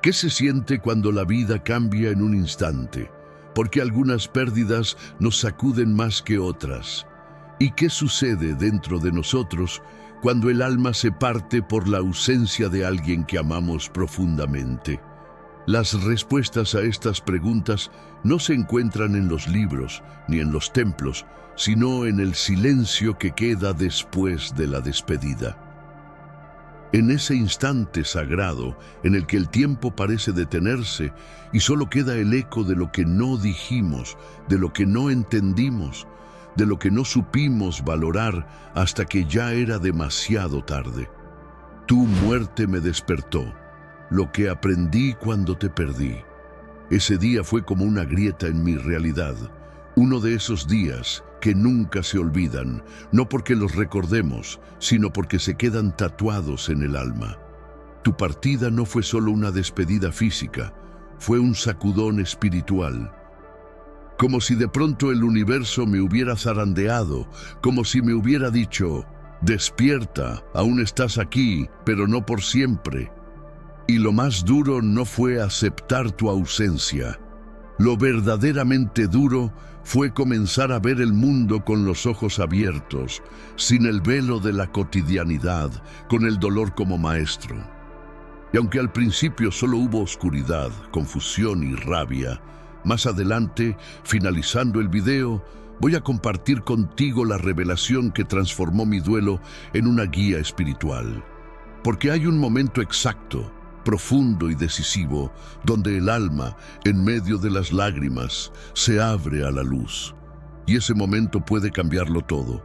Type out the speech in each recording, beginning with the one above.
¿Qué se siente cuando la vida cambia en un instante? ¿Por qué algunas pérdidas nos sacuden más que otras? ¿Y qué sucede dentro de nosotros cuando el alma se parte por la ausencia de alguien que amamos profundamente? Las respuestas a estas preguntas no se encuentran en los libros ni en los templos, sino en el silencio que queda después de la despedida. En ese instante sagrado en el que el tiempo parece detenerse y solo queda el eco de lo que no dijimos, de lo que no entendimos, de lo que no supimos valorar hasta que ya era demasiado tarde. Tu muerte me despertó, lo que aprendí cuando te perdí. Ese día fue como una grieta en mi realidad, uno de esos días que nunca se olvidan, no porque los recordemos, sino porque se quedan tatuados en el alma. Tu partida no fue solo una despedida física, fue un sacudón espiritual. Como si de pronto el universo me hubiera zarandeado, como si me hubiera dicho, despierta, aún estás aquí, pero no por siempre. Y lo más duro no fue aceptar tu ausencia. Lo verdaderamente duro fue comenzar a ver el mundo con los ojos abiertos, sin el velo de la cotidianidad, con el dolor como maestro. Y aunque al principio solo hubo oscuridad, confusión y rabia, más adelante, finalizando el video, voy a compartir contigo la revelación que transformó mi duelo en una guía espiritual. Porque hay un momento exacto, profundo y decisivo, donde el alma, en medio de las lágrimas, se abre a la luz. Y ese momento puede cambiarlo todo.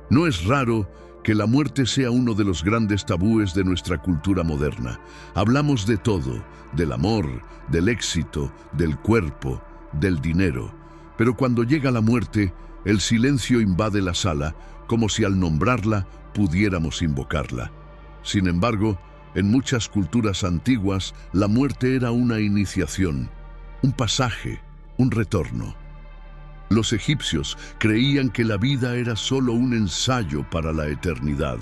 No es raro que la muerte sea uno de los grandes tabúes de nuestra cultura moderna. Hablamos de todo, del amor, del éxito, del cuerpo, del dinero. Pero cuando llega la muerte, el silencio invade la sala, como si al nombrarla pudiéramos invocarla. Sin embargo, en muchas culturas antiguas, la muerte era una iniciación, un pasaje, un retorno. Los egipcios creían que la vida era solo un ensayo para la eternidad.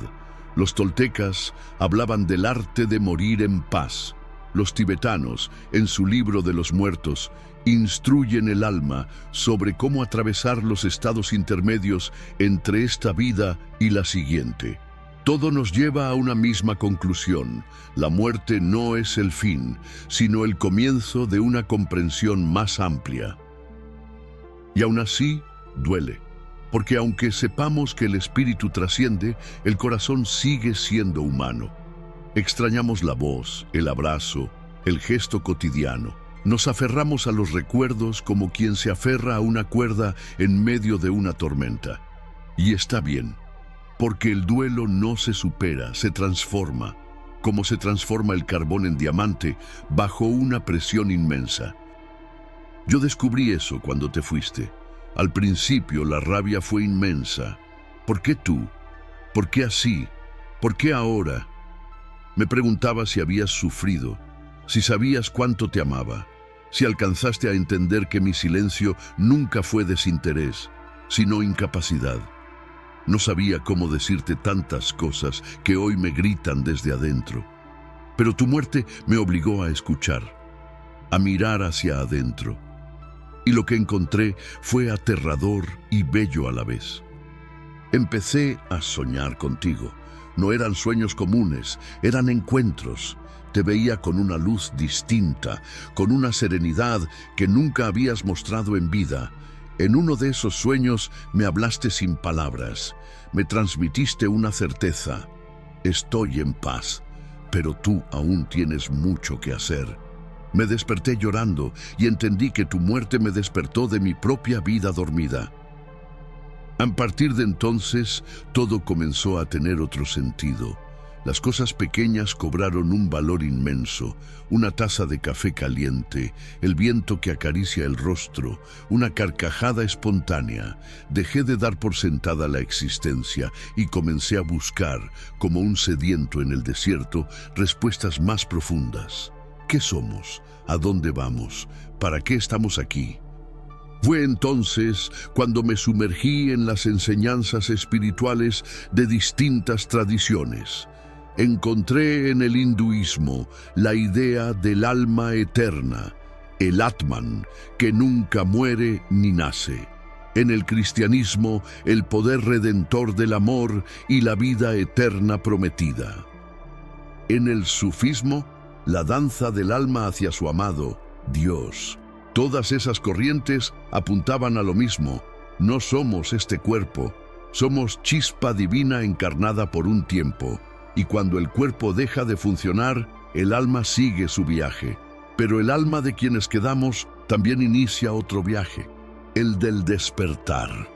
Los toltecas hablaban del arte de morir en paz. Los tibetanos, en su libro de los muertos, instruyen el alma sobre cómo atravesar los estados intermedios entre esta vida y la siguiente. Todo nos lleva a una misma conclusión. La muerte no es el fin, sino el comienzo de una comprensión más amplia. Y aún así, duele, porque aunque sepamos que el espíritu trasciende, el corazón sigue siendo humano. Extrañamos la voz, el abrazo, el gesto cotidiano. Nos aferramos a los recuerdos como quien se aferra a una cuerda en medio de una tormenta. Y está bien. Porque el duelo no se supera, se transforma, como se transforma el carbón en diamante bajo una presión inmensa. Yo descubrí eso cuando te fuiste. Al principio la rabia fue inmensa. ¿Por qué tú? ¿Por qué así? ¿Por qué ahora? Me preguntaba si habías sufrido, si sabías cuánto te amaba, si alcanzaste a entender que mi silencio nunca fue desinterés, sino incapacidad. No sabía cómo decirte tantas cosas que hoy me gritan desde adentro. Pero tu muerte me obligó a escuchar, a mirar hacia adentro. Y lo que encontré fue aterrador y bello a la vez. Empecé a soñar contigo. No eran sueños comunes, eran encuentros. Te veía con una luz distinta, con una serenidad que nunca habías mostrado en vida. En uno de esos sueños me hablaste sin palabras, me transmitiste una certeza. Estoy en paz, pero tú aún tienes mucho que hacer. Me desperté llorando y entendí que tu muerte me despertó de mi propia vida dormida. A partir de entonces, todo comenzó a tener otro sentido. Las cosas pequeñas cobraron un valor inmenso, una taza de café caliente, el viento que acaricia el rostro, una carcajada espontánea. Dejé de dar por sentada la existencia y comencé a buscar, como un sediento en el desierto, respuestas más profundas. ¿Qué somos? ¿A dónde vamos? ¿Para qué estamos aquí? Fue entonces cuando me sumergí en las enseñanzas espirituales de distintas tradiciones. Encontré en el hinduismo la idea del alma eterna, el Atman, que nunca muere ni nace. En el cristianismo, el poder redentor del amor y la vida eterna prometida. En el sufismo, la danza del alma hacia su amado, Dios. Todas esas corrientes apuntaban a lo mismo. No somos este cuerpo, somos chispa divina encarnada por un tiempo. Y cuando el cuerpo deja de funcionar, el alma sigue su viaje. Pero el alma de quienes quedamos también inicia otro viaje, el del despertar.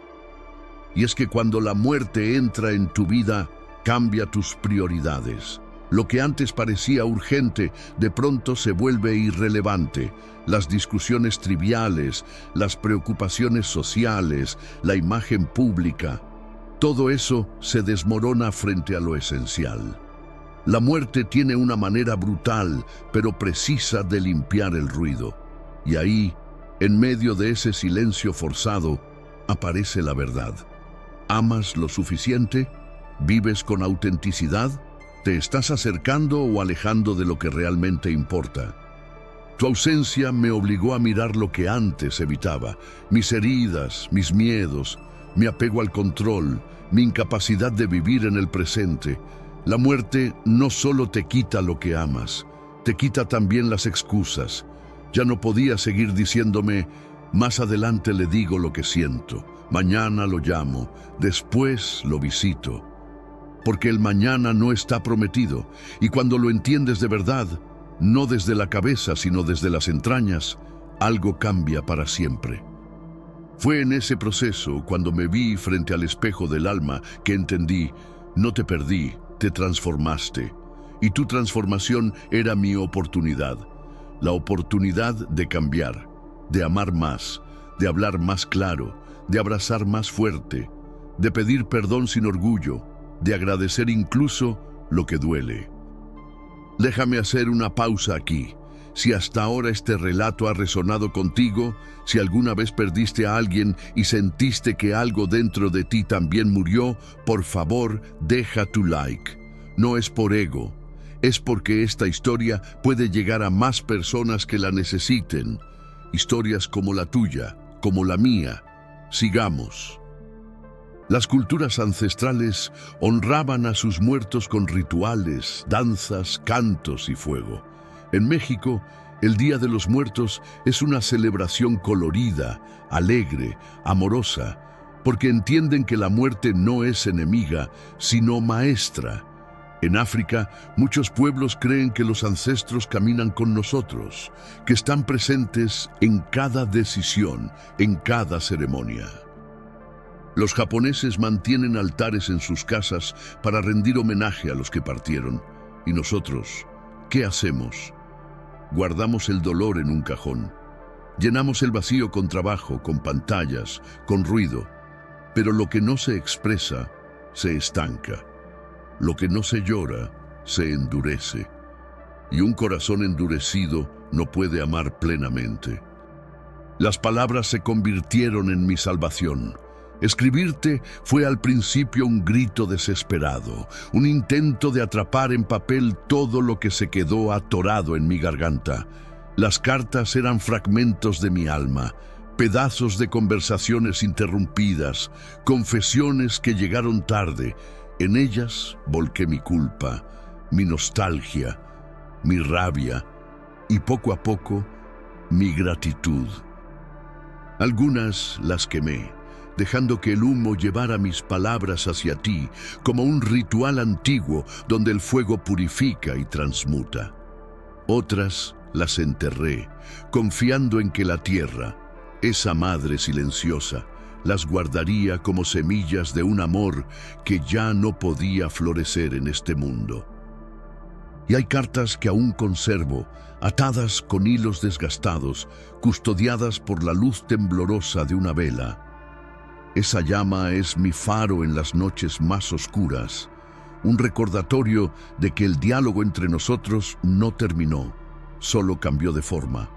Y es que cuando la muerte entra en tu vida, cambia tus prioridades. Lo que antes parecía urgente, de pronto se vuelve irrelevante. Las discusiones triviales, las preocupaciones sociales, la imagen pública, todo eso se desmorona frente a lo esencial. La muerte tiene una manera brutal, pero precisa de limpiar el ruido. Y ahí, en medio de ese silencio forzado, aparece la verdad. ¿Amas lo suficiente? ¿Vives con autenticidad? ¿Te estás acercando o alejando de lo que realmente importa? Tu ausencia me obligó a mirar lo que antes evitaba, mis heridas, mis miedos, mi apego al control, mi incapacidad de vivir en el presente. La muerte no solo te quita lo que amas, te quita también las excusas. Ya no podía seguir diciéndome, más adelante le digo lo que siento, mañana lo llamo, después lo visito. Porque el mañana no está prometido, y cuando lo entiendes de verdad, no desde la cabeza sino desde las entrañas, algo cambia para siempre. Fue en ese proceso, cuando me vi frente al espejo del alma, que entendí, no te perdí, te transformaste, y tu transformación era mi oportunidad, la oportunidad de cambiar, de amar más, de hablar más claro, de abrazar más fuerte, de pedir perdón sin orgullo, de agradecer incluso lo que duele. Déjame hacer una pausa aquí. Si hasta ahora este relato ha resonado contigo, si alguna vez perdiste a alguien y sentiste que algo dentro de ti también murió, por favor, deja tu like. No es por ego, es porque esta historia puede llegar a más personas que la necesiten. Historias como la tuya, como la mía. Sigamos. Las culturas ancestrales honraban a sus muertos con rituales, danzas, cantos y fuego. En México, el Día de los Muertos es una celebración colorida, alegre, amorosa, porque entienden que la muerte no es enemiga, sino maestra. En África, muchos pueblos creen que los ancestros caminan con nosotros, que están presentes en cada decisión, en cada ceremonia. Los japoneses mantienen altares en sus casas para rendir homenaje a los que partieron. ¿Y nosotros qué hacemos? Guardamos el dolor en un cajón. Llenamos el vacío con trabajo, con pantallas, con ruido. Pero lo que no se expresa, se estanca. Lo que no se llora, se endurece. Y un corazón endurecido no puede amar plenamente. Las palabras se convirtieron en mi salvación. Escribirte fue al principio un grito desesperado, un intento de atrapar en papel todo lo que se quedó atorado en mi garganta. Las cartas eran fragmentos de mi alma, pedazos de conversaciones interrumpidas, confesiones que llegaron tarde. En ellas volqué mi culpa, mi nostalgia, mi rabia y poco a poco mi gratitud. Algunas las quemé, dejando que el humo llevara mis palabras hacia ti, como un ritual antiguo donde el fuego purifica y transmuta. Otras las enterré, confiando en que la tierra, esa madre silenciosa, las guardaría como semillas de un amor que ya no podía florecer en este mundo. Y hay cartas que aún conservo, atadas con hilos desgastados, custodiadas por la luz temblorosa de una vela. Esa llama es mi faro en las noches más oscuras, un recordatorio de que el diálogo entre nosotros no terminó, solo cambió de forma.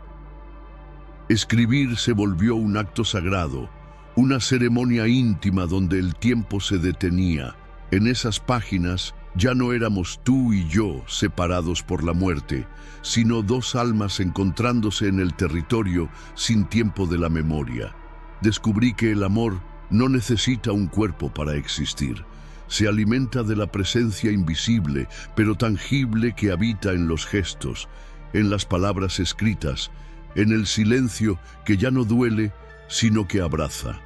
Escribir se volvió un acto sagrado, una ceremonia íntima donde el tiempo se detenía. En esas páginas Ya no éramos tú y yo separados por la muerte, sino dos almas encontrándose en el territorio sin tiempo de la memoria. Descubrí que el amor no necesita un cuerpo para existir. Se alimenta de la presencia invisible, pero tangible que habita en los gestos, en las palabras escritas, en el silencio que ya no duele, sino que abraza.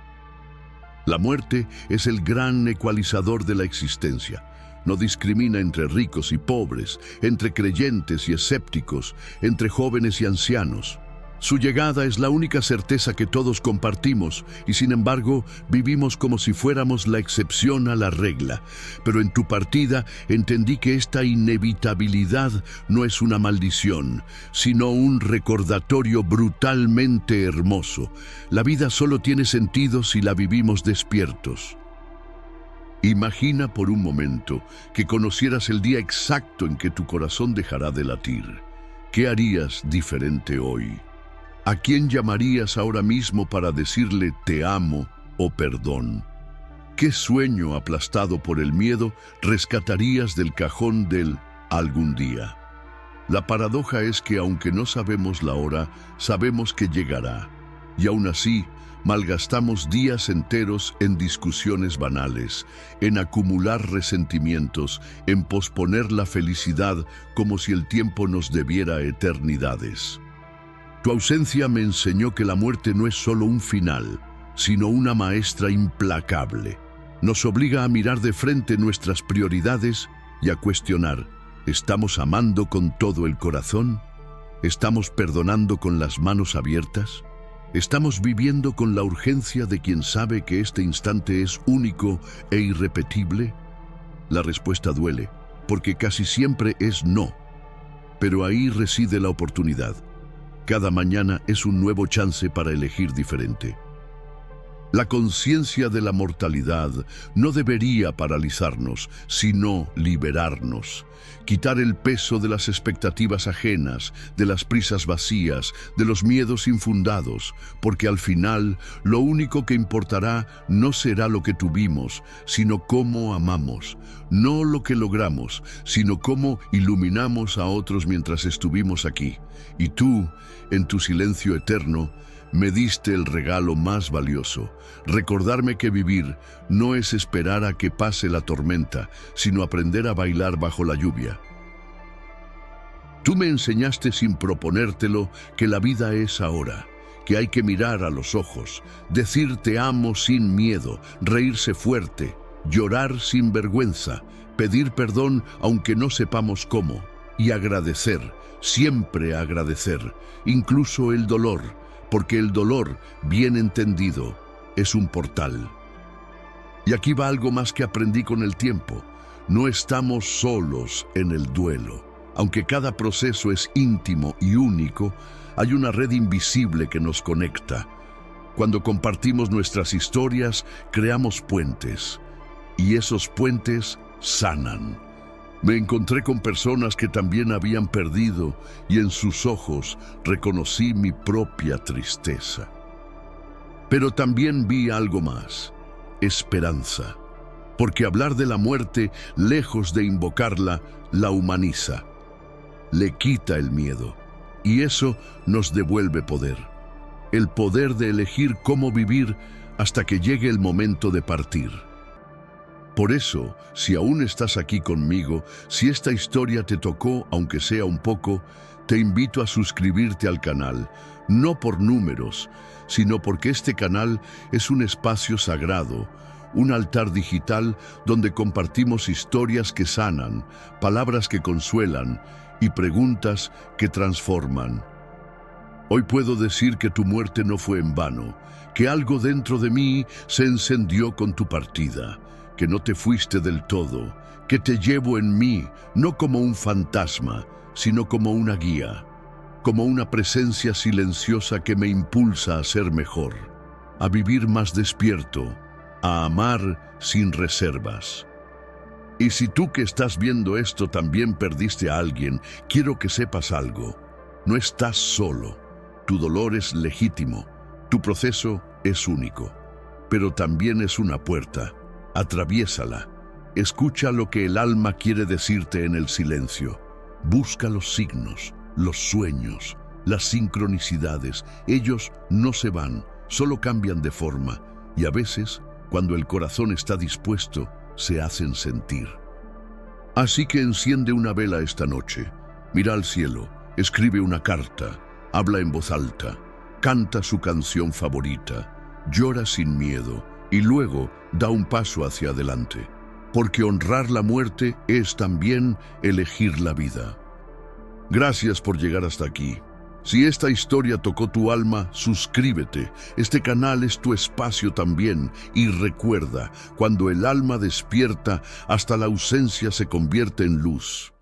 La muerte es el gran ecualizador de la existencia. No discrimina entre ricos y pobres, entre creyentes y escépticos, entre jóvenes y ancianos. Su llegada es la única certeza que todos compartimos y sin embargo vivimos como si fuéramos la excepción a la regla. Pero en tu partida entendí que esta inevitabilidad no es una maldición, sino un recordatorio brutalmente hermoso. La vida solo tiene sentido si la vivimos despiertos. Imagina por un momento que conocieras el día exacto en que tu corazón dejará de latir. ¿Qué harías diferente hoy? ¿A quién llamarías ahora mismo para decirle te amo o perdón? ¿Qué sueño aplastado por el miedo rescatarías del cajón del algún día? La paradoja es que aunque no sabemos la hora, sabemos que llegará. Y aún así, malgastamos días enteros en discusiones banales, en acumular resentimientos, en posponer la felicidad como si el tiempo nos debiera eternidades. Tu ausencia me enseñó que la muerte no es solo un final, sino una maestra implacable. Nos obliga a mirar de frente nuestras prioridades y a cuestionar, ¿estamos amando con todo el corazón? ¿Estamos perdonando con las manos abiertas? ¿Estamos viviendo con la urgencia de quien sabe que este instante es único e irrepetible? La respuesta duele, porque casi siempre es no. Pero ahí reside la oportunidad. Cada mañana es un nuevo chance para elegir diferente. La conciencia de la mortalidad no debería paralizarnos, sino liberarnos. Quitar el peso de las expectativas ajenas, de las prisas vacías, de los miedos infundados, porque al final lo único que importará no será lo que tuvimos, sino cómo amamos. No lo que logramos, sino cómo iluminamos a otros mientras estuvimos aquí. Y tú, en tu silencio eterno, me diste el regalo más valioso, recordarme que vivir no es esperar a que pase la tormenta, sino aprender a bailar bajo la lluvia. Tú me enseñaste sin proponértelo que la vida es ahora, que hay que mirar a los ojos, decir te amo sin miedo, reírse fuerte, llorar sin vergüenza, pedir perdón aunque no sepamos cómo, y agradecer, siempre agradecer, incluso el dolor, porque el dolor, bien entendido, es un portal. Y aquí va algo más que aprendí con el tiempo. No estamos solos en el duelo. Aunque cada proceso es íntimo y único, hay una red invisible que nos conecta. Cuando compartimos nuestras historias, creamos puentes. Y esos puentes sanan. Me encontré con personas que también habían perdido y en sus ojos reconocí mi propia tristeza. Pero también vi algo más, esperanza, porque hablar de la muerte, lejos de invocarla, la humaniza, le quita el miedo y eso nos devuelve poder, el poder de elegir cómo vivir hasta que llegue el momento de partir. Por eso, si aún estás aquí conmigo, si esta historia te tocó, aunque sea un poco, te invito a suscribirte al canal, no por números, sino porque este canal es un espacio sagrado, un altar digital donde compartimos historias que sanan, palabras que consuelan y preguntas que transforman. Hoy puedo decir que tu muerte no fue en vano, que algo dentro de mí se encendió con tu partida, que no te fuiste del todo, que te llevo en mí, no como un fantasma, sino como una guía, como una presencia silenciosa que me impulsa a ser mejor, a vivir más despierto, a amar sin reservas. Y si tú que estás viendo esto también perdiste a alguien, quiero que sepas algo. No estás solo. Tu dolor es legítimo. Tu proceso es único. Pero también es una puerta. Atraviésala. Escucha lo que el alma quiere decirte en el silencio. Busca los signos, los sueños, las sincronicidades. Ellos no se van, solo cambian de forma, y a veces, cuando el corazón está dispuesto, se hacen sentir. Así que enciende una vela esta noche, mira al cielo, escribe una carta, habla en voz alta, canta su canción favorita, llora sin miedo y luego da un paso hacia adelante. Porque honrar la muerte es también elegir la vida. Gracias por llegar hasta aquí. Si esta historia tocó tu alma, suscríbete. Este canal es tu espacio también. Y recuerda, cuando el alma despierta, hasta la ausencia se convierte en luz.